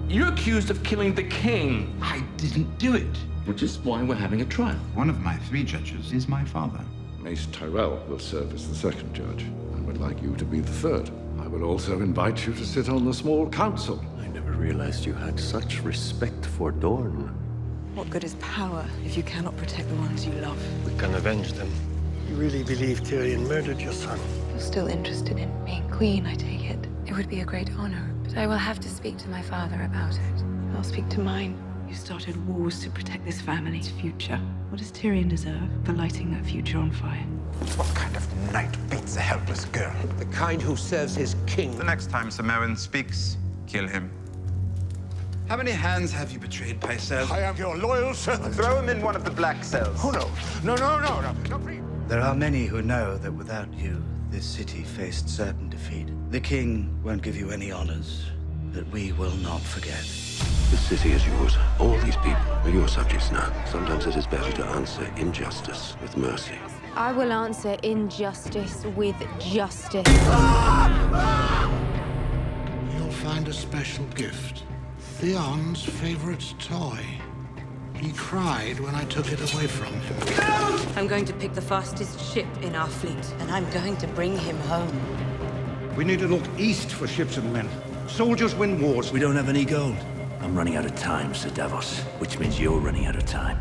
You're accused of killing the king. I didn't do it. Which is why we're having a trial. One of my 3 judges is my father. Mace Tyrell will serve as the 2nd judge. I would like you to be the 3rd. I will also invite you to sit on the small council. I never realized you had such respect for Dorne. What good is power if you cannot protect the ones you love? We can avenge them. You really believe Tyrion murdered your son? You're still interested in being queen, I take it. It would be a great honor, but I will have to speak to my father about it. I'll speak to mine. You started wars to protect this family's future. What does Tyrion deserve for lighting that future on fire? What kind of knight beats a helpless girl? The kind who serves his king. The next time Sir Meryn speaks, kill him. How many hands have you betrayed, Pycelle? I am your loyal servant. Throw him in one of the black cells. Oh, no. No, please. There are many who know that without you, this city faced certain defeat. The king won't give you any honors that we will not forget. The city is yours. All these people are your subjects now. Sometimes it is better to answer injustice with mercy. I will answer injustice with justice. You'll find a special gift. Theon's favorite toy. He cried when I took it away from him. I'm going to pick the fastest ship in our fleet, and I'm going to bring him home. We need to look east for ships and men. Soldiers win wars. We don't have any gold. I'm running out of time, Sir Davos, which means you're running out of time.